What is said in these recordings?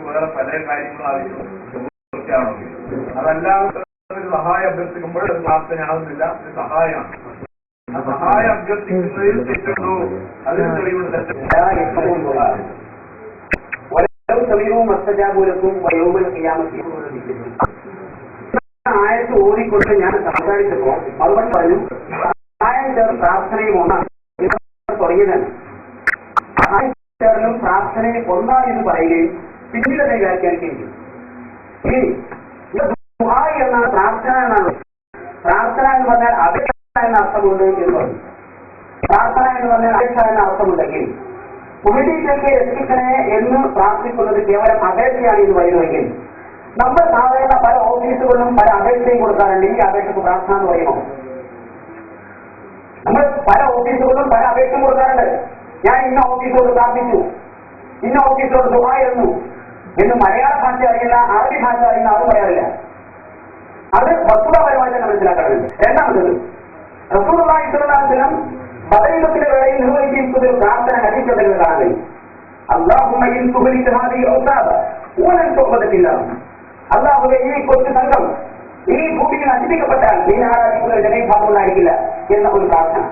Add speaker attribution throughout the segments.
Speaker 1: വേറെ പല കാര്യങ്ങളും ആവശ്യമാണ്. അതെല്ലാം സഹായം അഭ്യർത്ഥിക്കുമ്പോൾ അത് പ്രാർത്ഥനയാവുന്നില്ല, ഇത് സഹായമാണ്. ആ സഹായം അഭ്യർത്ഥിക്കുന്നതിൽ തെറ്റുണ്ടോ? അതിന് തെളിവുണ്ട്.
Speaker 2: ആയത്ത് ഓടിക്കൊണ്ട് ഞാൻ സംസാരിച്ചപ്പോൾ മറുപടി പറഞ്ഞു, സഹായം ചേർന്ന് പ്രാർത്ഥനയും ഒന്നാണ് തുടങ്ങിയതാണ്. സഹായം ചേർന്നും പ്രാർത്ഥനയും ഒന്നാണെന്ന് പറയുകയും പിന്നീട് തന്നെ വ്യാഖ്യാനിക്കുകയും ചെയ്യും. ഇനി ദുആ എന്നാണ്, പ്രാർത്ഥന എന്നാണ്. പ്രാർത്ഥന എന്ന് പറഞ്ഞാൽ അപേക്ഷ എന്ന അർത്ഥമുണ്ട് എന്ന് പറഞ്ഞു. പ്രാർത്ഥന എന്ന് പറഞ്ഞാൽ അപേക്ഷ എന്ന അർത്ഥമുണ്ടെങ്കിൽ മുഹമ്മദിലേക്ക് എത്തിക്കണേ എന്ന് പ്രാർത്ഥിക്കുന്നത് കേവലം അപേക്ഷയാണ് എന്ന് പറയുന്നുവെങ്കിൽ നമ്മൾ സാധാരണ പല ഓഫീസുകളിലും പല അപേക്ഷയും കൊടുക്കാറുണ്ട്. ഈ അപേക്ഷക്ക് പ്രാർത്ഥന എന്ന് പറയുമോ? നമ്മൾ പല ഓഫീസുകളിലും പല അപേക്ഷയും കൊടുക്കാറുണ്ട്. ഞാൻ ഇന്ന ഓഫീസോട് പ്രാർത്ഥിച്ചു, ഇന്ന ഓഫീസോട് ദുആയിരുന്നു എന്ന് മലയാള ഭാഷ അറിയുന്ന, അറബി ഭാഷ അറിയുന്ന അത് പറയാറില്ല. അത് വസ്തുതാപരമായി തന്നെ മനസ്സിലാക്കാറുണ്ട്. രണ്ടാമത്തത്, റസൂലുള്ളാഹി സ്വല്ലല്ലാഹു അലൈഹി വസല്ലം ബദരീത്തിന്റെ വേളയിൽ നിർവഹിച്ചിരിക്കുന്ന ഒരു പ്രാർത്ഥന ഹദീസിൽ കാണാൻ കഴിയും. അല്ലാഹുമ്മ ഇൻ തുഹ്ലിക ഹാദിഹി ഔസാദ വലൻ തുഖ്ബതകില്ല. അല്ലാഹുവേ, ഈ കൊച്ചു സംഘം ഈ ഭൂമിയിൽ നശിപ്പിക്കപ്പെട്ടാൽ നീ ആരാധിക്കുന്ന ജനവിഭാഗമുണ്ടായിരിക്കില്ല എന്ന ഒരു പ്രാർത്ഥന.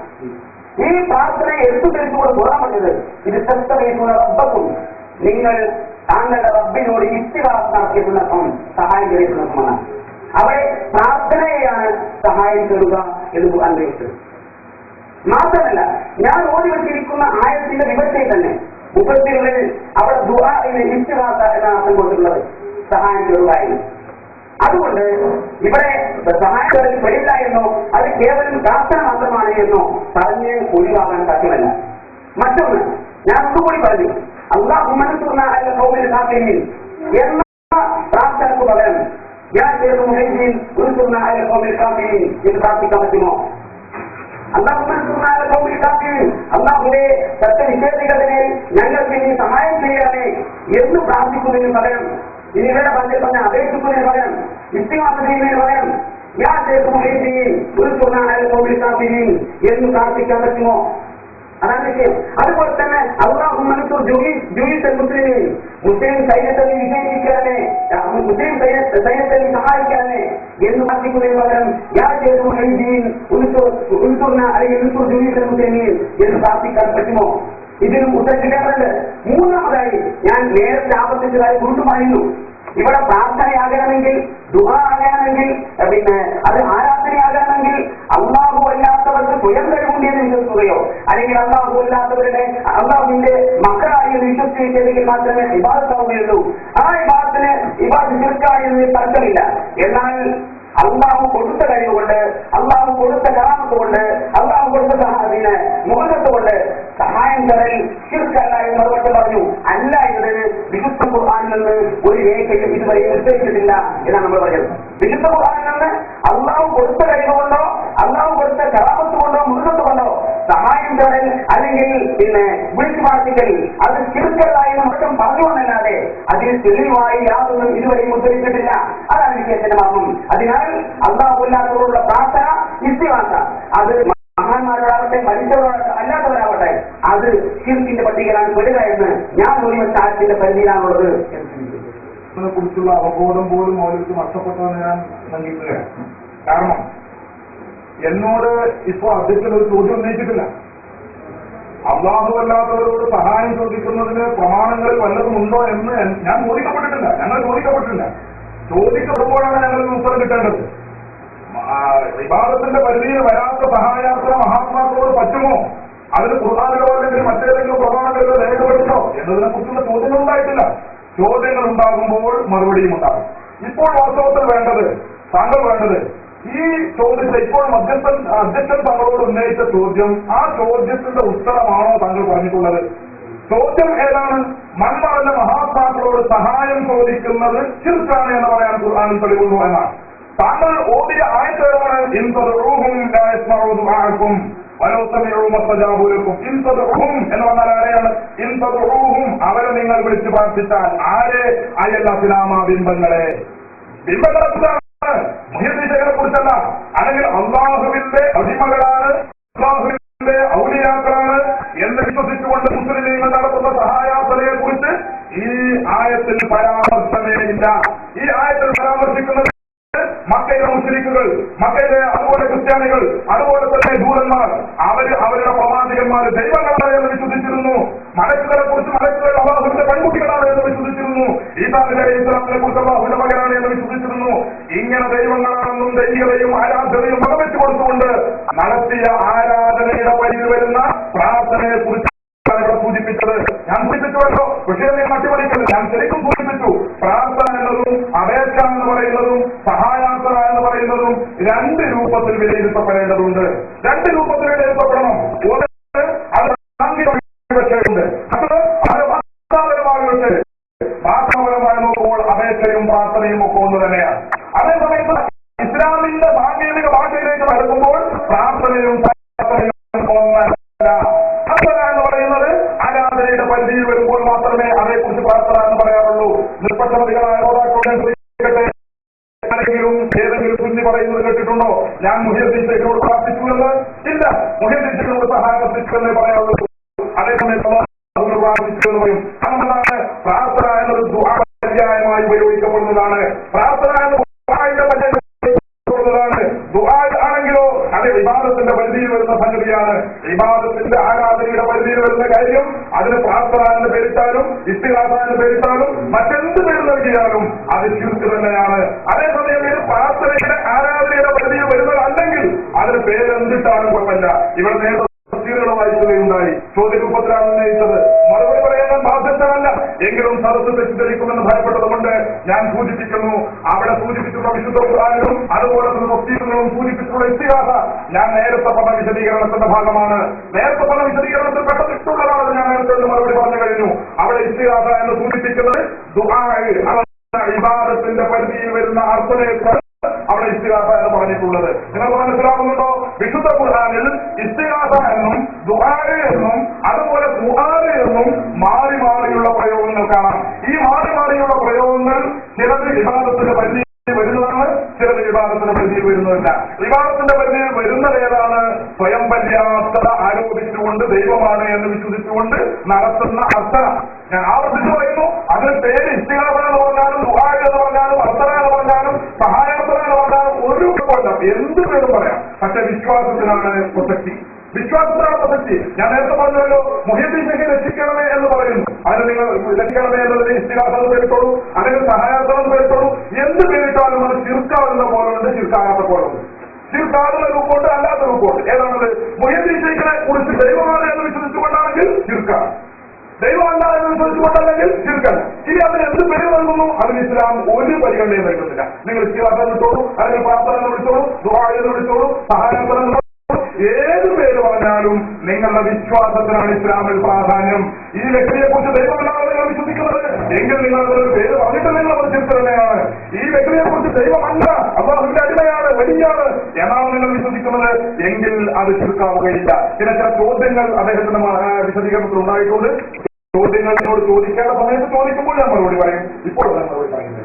Speaker 2: ഈ പ്രാർത്ഥന എടുത്തു തിരിച്ചുകൂടെ തുറന്നു പറഞ്ഞത്, ഇത് റബ്ബക്കും, നിങ്ങൾ താങ്കളുടെ റബ്ബിനോട് ഇസ്തിഗാസ നടത്തിയിട്ടുള്ള സഹായം ചെയ്തിട്ടുള്ളതാണ്. അവിടെ പ്രാർത്ഥനയെയാണ് സഹായം തേടുക എന്ന് ഖുർആൻ പറയുന്നത്. മാത്രമല്ല, ഞാൻ ഓടി വച്ചിരിക്കുന്ന ആയത്തിന്റെ വിവക്ഷയിൽ തന്നെ മുഫസ്സിറുകളിൽ അവിടെ ദുആഇന് ഇസ്തിഗാസ എന്ന അർത്ഥം കൊടുത്തിട്ടുള്ളത് സഹായം തേടുകയായിരുന്നു. അതുകൊണ്ട് ഇവിടെ സഹായം തേടൽ പെടില്ല എന്നോ അത് കേവലം പ്രാർത്ഥന മാത്രമാണ് എന്നോ പറഞ്ഞ് ഒഴിവാക്കാൻ സാധ്യമല്ല. മറ്റൊന്ന്, ഞാൻ ഒന്നുകൂടി പറഞ്ഞു, അല്ലാഹുമ്മ അൻസുർനാ അലൽ ഖൗമിൽ കാഫിരീൻ എന്ന പ്രാർത്ഥനക്ക് പകരം ഞാൻ ചെയ്ത മുഹൈദീൻ ഉൻസുർനാ അലൽ ഖൗമിൽ കാഫിരീൻ എന്ന് പ്രാർത്ഥിക്കാൻ പറ്റുമോ? അല്ലാഹുമ്മ അൻസുർനാ അലൽ ഖൗമിൽ കാഫിരീൻ, അല്ലാഹുവേ സത്യനിഷേധികളെ ഞങ്ങൾക്ക് നീ സഹായം ചെയ്യണമേ എന്ന് പ്രാർത്ഥിക്കുന്നതിന് പകരം, ഇനി ഇവരുടെ പഞ്ചൽ പറഞ്ഞ അപേക്ഷിക്കുന്നതിന് പകരം, ഇസ്തിഗാസ ചെയ്യുന്നതിന് പകരം ഞാൻ ചെയ്ത മുഹൈദീൻ ഉൻസുർനാ അലൽ ഖൗമിൽ കാഫിരീൻ എന്ന് പ്രാർത്ഥിക്കാൻ പറ്റുമോ? അതാണ് വിഷയം. അതുപോലെ തന്നെ അല്ലാഹുമ്മ അൻസുർ ജുഈസൽ മുസ്ലിമീൻ, മുസ്ലിം സൈന്യത്തെ വിജയിപ്പിക്കാനേ, മുസ്ലിം സൈന്യത്തെ സഹായിക്കാനേ എന്ന് പ്രാർത്ഥിക്കുന്നതിന് പകരം യാ ചെയ്ത മുഹൈദീൻ ഉൻസുർനാ അല്ലെങ്കിൽ ഉൻസുർ ജുഈസൽ മുസ്ലിമീൻ എന്ന് പ്രാർത്ഥിക്കാൻ പറ്റുമോ? ഇതിനും ഉത്തരം കിട്ടാറുണ്ട്. മൂന്നാമതായി ഞാൻ നേരത്തെ ആവർത്തിച്ചതായി വീണ്ടും പറയുന്നു, ഇവിടെ പ്രാർത്ഥനയാകണമെങ്കിൽ, ദുആ ആകണമെങ്കിൽ, പിന്നെ അത് ആരാധനയാകണമെങ്കിൽ അല്ലാഹു അല്ലാത്തവർക്ക് സ്വയം കഴിവുണ്ട് എന്ന് വിശ്വസിക്കുകയോ അല്ലെങ്കിൽ അല്ലാഹു അല്ലാത്തവരുടെ അല്ലാഹുവിന്റെ മക്കളായി എന്ന് വിശ്വസിച്ചെങ്കിൽ മാത്രമേ ഇബാദത്താവുകയുള്ളൂ. ആ ഇബാദത്തിന് ശിർക്കായി എന്ന് തർക്കമില്ല. എന്നാൽ അല്ലാഹു കൊടുത്ത കഴിവുകൊണ്ട്, അല്ലാഹു കൊടുത്ത കറാമത്ത് കൊണ്ട്, അല്ലാഹു കൊടുത്ത മുഖത്ത് കൊണ്ട് സഹായം തരൽ ശിർക്കല്ല എന്ന് മറുപടി പറഞ്ഞു. അല്ല എന്നതിന് വിശുദ്ധ ഖുർആനിൽ നിന്ന് ഒരു രേഖയും ഇതുവരെ നിർദ്ദേശിച്ചിട്ടില്ല എന്നാണ് നമ്മൾ പറയുന്നത്. വിശുദ്ധ ഖുർആനിൽ നിന്ന് അല്ലാഹു കൊടുത്ത കഴിവുകൊണ്ടോ അല്ലാഹു കൊടുത്ത കറാമത്ത് കൊണ്ടോ മുഖത്ത് കൊണ്ടോ സഹായം തരൽ അല്ലെങ്കിൽ വിളിച്ചു പ്രാർത്ഥിക്കൽ അത് ശിർക്കല്ല എന്ന് മാത്രം പറഞ്ഞുകൊണ്ടല്ലാതെ അതിന് തെളിവായി യാതൊന്നും ഇതുവരെയും ഉദ്ധരിച്ചിട്ടില്ല. അതാണ് വിഷയത്തിന്റെ മർമ്മം. അതിനാൽ അല്ലാഹു അല്ലാത്തവരോടുള്ള പ്രാർത്ഥന ഇസ്തിഗാസ അത് മഹാന്മാരോടാവട്ടെ മനുഷ്യരോടാവട്ടെ അല്ലാത്തവരാവട്ടെ അത് ശിർക്കിന്റെ പട്ടികയിലാണ് പെടുക എന്ന് ഞാൻ ഒരു ആയത്തിന്റെ പരിധിയിലാണുള്ളത്.
Speaker 1: കുറിച്ചുള്ള അവബോധം പോലും അവർക്ക് നഷ്ടപ്പെട്ടതെന്ന് ഞാൻ നൽകിയിട്ടുകയാണ്. കാരണം എന്നോട് ഇപ്പോൾ അധ്യക്ഷൻ ഒരു ചോദ്യം ഉന്നയിച്ചിട്ടില്ല. അല്ലാഹു അല്ലാത്തവരോട് സഹായം ചോദിക്കുന്നതിന് പ്രമാണങ്ങളിൽ വല്ലതും ഉണ്ടോ എന്ന് ഞാൻ ചോദിക്കപ്പെട്ടിട്ടില്ല. ഞങ്ങൾ ചോദിക്കപ്പെട്ടിട്ടില്ല. ചോദിക്കപ്പെടുമ്പോഴാണ് ഞങ്ങൾക്ക് ഉത്തരം കിട്ടേണ്ടത്. ഇബാദത്തിന്റെ പരിധിയിൽ വരാത്ത സഹായാർത്ഥന മഹാത്മാക്കളോട് പറ്റുമോ? അതിന് ഖുർആനിലോ അല്ലെങ്കിൽ മറ്റേതെങ്കിലും പ്രമാണങ്ങളിലോ രേഖപ്പെടുത്തോ എന്നതിനെ കുറിച്ചുള്ള ചോദ്യങ്ങൾ ഉണ്ടായിട്ടില്ല. ചോദ്യങ്ങൾ ഉണ്ടാകുമ്പോൾ മറുപടിയും ഉണ്ടാകും. ഇപ്പോൾ വാസ്തവത്തിൽ താങ്കൾ വേണ്ടത് ഈ ചോദിച്ച ഇപ്പോൾ അധ്യക്ഷൻ താങ്കളോട് ഉന്നയിച്ച ചോദ്യം, ആ ചോദ്യത്തിന്റെ ഉത്തരമാണോ താങ്കൾ പറഞ്ഞിട്ടുള്ളത്? ചോദ്യം ഏതാണ്? മൺമറഞ്ഞ മഹാത്മാക്കളോട് സഹായം ചോദിക്കുന്നത് ശിർക്കാണ് എന്ന് പറയാൻ ഖുർആനിൽ തെളിവുന്നു എന്നാണ്. താങ്കൾ ഓതിയ ആയത്തേതാണ് എന്ന് പറഞ്ഞാൽ ആരെയാണ്? ഇൻതദഉഹും, അവരെ നിങ്ങൾ വിളിച്ചു പ്രാർത്ഥിച്ചാൽ. ആരെ? അയൽ അസ്ലാമ, ബിംബങ്ങളെ. ബിംബങ്ങളെക്കുറിച്ചാണ്, മുഹ്യിദ്ദീനെ കുറിച്ചല്ല. അല്ലെങ്കിൽ അള്ളാഹുവിന്റെ അടിമകളാണ്, അള്ളാഹുവിന്റെ ഔലിയാക്കളാണ് എന്ന് വിശ്വസിച്ചുകൊണ്ട് മുസ്ലിമീങ്ങൾ നടത്തുന്ന സഹായാസനയെ കുറിച്ച് ഈ ആയത്തിൽ പരാമർശമേ ഇല്ല. ഈ ആയത്തിൽ പരാമർശിക്കുന്നത് മക്കയിലെ മുസ്ലിക്കുകൾ, മക്കയിലെ അതുപോലെ ക്രിസ്ത്യാനികൾ, അതുപോലെ തന്നെ ദൂതന്മാർ, അവരുടെ പ്രവാചകന്മാർ ദൈവങ്ങളാണ് എന്ന് വിശ്വസിച്ചിരുന്നു. മലക്കുകളെ കുറിച്ച് മലക്കുകൾ അല്ലാഹുവിന്റെ പെൺകുട്ടികളാണ് എന്ന് വിശ്വസിച്ചിരുന്നു. ഈസാ നബി അലൈഹി സ്വലാമിനെ കുറിച്ച് അല്ലാഹുവിന്റെ മകനാണ് എന്ന് വിശ്വസിച്ചിരുന്നു. ഇങ്ങനെ ദൈവങ്ങളാണെന്നും ദൈവീയതയും ആരാധനയും വകവെച്ചു കൊടുത്തുകൊണ്ട് നടത്തിയ ആരാധനയുടെ വഴിയിൽ വരുന്ന പ്രാർത്ഥനയെ കുറിച്ച് സൂചിപ്പിച്ചത്. ഞാൻ സൂചിപ്പിച്ചുവല്ലോ, വിഷയം മറ്റുപടിക്കല്ല, ഞാൻ ശരിക്കും സൂചിപ്പിച്ചു. പ്രാർത്ഥന എന്നതും അപേക്ഷ എന്ന് പറയുന്നതും സഹായാർത്ഥന എന്ന് പറയുന്നതും രണ്ട് രൂപത്തിൽ വിലയിരുത്തപ്പെടേണ്ടതുണ്ട്. രണ്ട് രൂപത്തിൽ വിലയിരുത്തപ്പെടണം. ഒന്ന്, അത് സാങ്കേതിക വിഷയമുണ്ട്. അത് ഭാഷാപരമായ വിഷയം. ഭാഷാപരമായി നോക്കുമ്പോൾ അപേക്ഷയും പ്രാർത്ഥനയും ഒക്കെ ഒന്ന് തന്നെയാണ്. അതേസമയത്ത് ഇസ്ലാമിന്റെ സാങ്കേതിക ഭാഷയിലേക്ക് വരുമ്പോൾ പ്രാർത്ഥനയും ഒന്നല്ല. എന്ന് പറയുന്നത് ആരാധനയുടെ പരിധിയിൽ വരുമ്പോൾ മാത്രമേ അതേക്കുറിച്ച് പ്രാർത്ഥന എന്ന് പറയാറുള്ളൂ. നിഷ്പക്ഷമതികളായ ആരെങ്കിലും ഏതെങ്കിലും കുഞ്ഞി പറയുന്നത് കേട്ടിട്ടുണ്ടോ? ഞാൻ മുഹ്യിദ്ദീനോട് പ്രാർത്ഥിച്ചുവെന്ന്? ഇല്ല. മുഹ്യിദ്ദീനോട് സഹായം എത്തിച്ചുവെന്നേ പറയാറുള്ളൂ. അതേസമയത്ത് പ്രാർത്ഥിച്ചുവെന്ന് പറയും. അതുകൊണ്ടാണ് പ്രാർത്ഥന എന്നത് ദുആ-പര്യായമായി ഉപയോഗിക്കപ്പെടുന്നതാണ്. പ്രാർത്ഥന എന്നത് ആണെങ്കിലോ അത് ഇബാദത്തിന്റെ പരിധിയിൽ വരുന്ന സംഗതിയാണ്. ഇബാദത്തിന്റെ ആരാധനയുടെ പരിധിയിൽ വരുന്ന കാര്യം അതിന് പ്രാർത്ഥന എന്ന് പേരിട്ടാലും ഇസ്തിഗാസ എന്ന് പേരിട്ടാലും മറ്റെന്ത് പേര് നൽകിയാലും അത് ശിർക്ക് തന്നെയാണ്. അതേസമയം ഇത് പ്രാർത്ഥനയുടെ ആരാധനയുടെ പരിധിയിൽ വരുന്നതല്ലെങ്കിൽ അതിന് പേരെന്തിട്ടാലും കുഴപ്പമില്ല. ഇവിടെ നേരത്തെ വായിക്കുകയുണ്ടായി. ചോദ്യരൂപത്തിലാണ് ഉന്നയിച്ചത്. മറുപടി പറയാൻ ബാധ്യതയല്ല. എങ്കിലും സദസ്സ് തെറ്റിദ്ധരിക്കുമെന്ന് ഭയപ്പെട്ടതുകൊണ്ട് ഞാൻ സൂചിപ്പിക്കുന്നു. അവിടെ സൂചിപ്പിച്ചിട്ടുള്ള വിശുദ്ധ ഖുർആനിലും അതുപോലെ തന്നെ തഫ്സീറുകളും സൂചിപ്പിച്ചിട്ടുള്ള ഇസ്തിഗാസ ഞാൻ നേരത്തെ പറഞ്ഞ വിശദീകരണത്തിന്റെ ഭാഗമാണ്. നേരത്തെ പറഞ്ഞ വിശദീകരണത്തിൽ പെട്ടെന്നിട്ടുള്ളതാണ്. ഞാൻ നേരത്തെ മറുപടി പറഞ്ഞു കഴിഞ്ഞു. അവിടെ ഇസ്തിഗാസ എന്ന് സൂചിപ്പിക്കുന്നത് ദുആ, ഇബാദത്തിന്റെ പരിധിയിൽ വരുന്ന അർത്ഥനേക്കാൾ അവിടെ ഇസ്തിഗാസ എന്ന് പറഞ്ഞിട്ടുള്ളത് നിങ്ങൾക്ക് മനസ്സിലാകുന്നുണ്ടോ? വിശുദ്ധ ഖുർആനിൽ ഇസ്തിഗാസ എന്നും ദുആ എന്നും അതുപോലെ ഖുർആൻ എന്നും മാറി മാറിയുള്ള പ്രയോഗങ്ങൾ കാണാം. ഈ മാറി മാറിയുള്ള പ്രയോഗങ്ങൾ ചിലത് ഇബാദത്തിന്റെ പരിധിയിൽ വരുന്നതാണ്, ചിലത് വിവാദത്തിന്റെ പരിധിയിൽ വരുന്നതല്ല. വിവാദത്തിന്റെ പരിധിയിൽ വരുന്നത് ഏതാണ്? സ്വയം പര്യാപ്തത ആരോപിച്ചുകൊണ്ട് ദൈവമാണ് എന്ന് വിശ്വസിച്ചുകൊണ്ട് നടത്തുന്ന അർത്ഥന. ഞാൻ ആവർത്തിച്ചു പറയുന്നു, അതിന് പേര് ഇസ്തിഗാസ എന്ന് പറഞ്ഞാലും ദുആ എന്ന് പറഞ്ഞാലും അർത്ഥന എന്ന് പറഞ്ഞാലും സഹായാർത്ഥന എന്ന് പറഞ്ഞാലും ഒരു കുഴപ്പമില്ല, എന്ത് പേരും പറയാം. പക്ഷെ വിശ്വാസത്തിനാണ് പ്രസക്തി. വിശ്വാസത്തിനാണ് പ്രസക്തി. ഞാൻ നേരത്തെ പറഞ്ഞല്ലോ, മുഹ്യിദ്ദീനെ രക്ഷിക്കണമേ എന്ന് പറയുന്നു. അതിന് നിങ്ങൾ രക്ഷിക്കണമേ എന്നുള്ളത് ഇസ്തിഗാസ എന്ന് പേരിട്ടോളൂ, അല്ലെങ്കിൽ സഹായാർത്ഥന എന്ന് പേരിട്ടോളൂ. എന്ത് പേരിട്ടാലും അത് ശിർക്കാവുന്ന പോലുണ്ട്, ശിർക്കാകാത്ത പോലുണ്ട്. ശിർക്കാകുന്ന രൂപമുണ്ട്, അല്ലാത്ത രൂപമുണ്ട്. ഏതാണത്? മുഹ്യിദ്ദീനെ കുറിച്ച് ദൈവമാണ് എന്ന് വിശ്വസിച്ചുകൊണ്ടാണെങ്കിൽ ശിർക്കാണ്, ദൈവമല്ല എന്ന് വിശ്വസിച്ചുകൊണ്ടല്ലെങ്കിൽ ശിർക്കല്ല. ഇനി അതിന് എന്ത് പേര് നൽകുന്നു? അതിന് ഇസ്ലാം ഒരു പരിഗണനയും നൽകുന്നില്ല. നിങ്ങൾ ഇസ്തിഗാസ എന്ന് വിളിച്ചോളൂ, അല്ലെങ്കിൽ പ്രാർത്ഥന എന്ന് വിളിച്ചോളൂ, ദുആ എന്ന് വിളിച്ചോളൂ, സഹായാർത്ഥന എന്ന് ഏത് പേര് പറഞ്ഞാലും നിങ്ങളുടെ വിശ്വാസത്തിനാണ് ഇസ്ലാമിൽ പ്രാധാന്യം. ഈ വ്യക്തിയെ കുറിച്ച് ദൈവമല്ലാതെ നിങ്ങൾ വിശ്വസിക്കുന്നത് എങ്കിൽ നിങ്ങളുടെ പേര് പറഞ്ഞിട്ട് നിങ്ങൾ ശിർക്ക് തന്നെയാണ്. ഈ വ്യക്തിയെ കുറിച്ച് ദൈവമല്ല, അല്ലാഹുവിന്റെ അടിമയാണ്, വലിയാണ് എന്നാണ് നിങ്ങൾ വിശ്വസിക്കുന്നത് എങ്കിൽ അത് ശിർക്കാവുകയില്ല. ചില ചോദ്യങ്ങൾ അദ്ദേഹത്തിന്റെ വിശദീകരണത്തിൽ ഉണ്ടായിട്ടുണ്ട്. ചോദ്യങ്ങൾ നിന്നോട് ചോദിക്കേണ്ട സമയത്ത് ചോദിക്കുമ്പോൾ ഞാൻ മറുപടി പറയും. ഇപ്പോൾ ഞാൻ മറുപടി പറയും.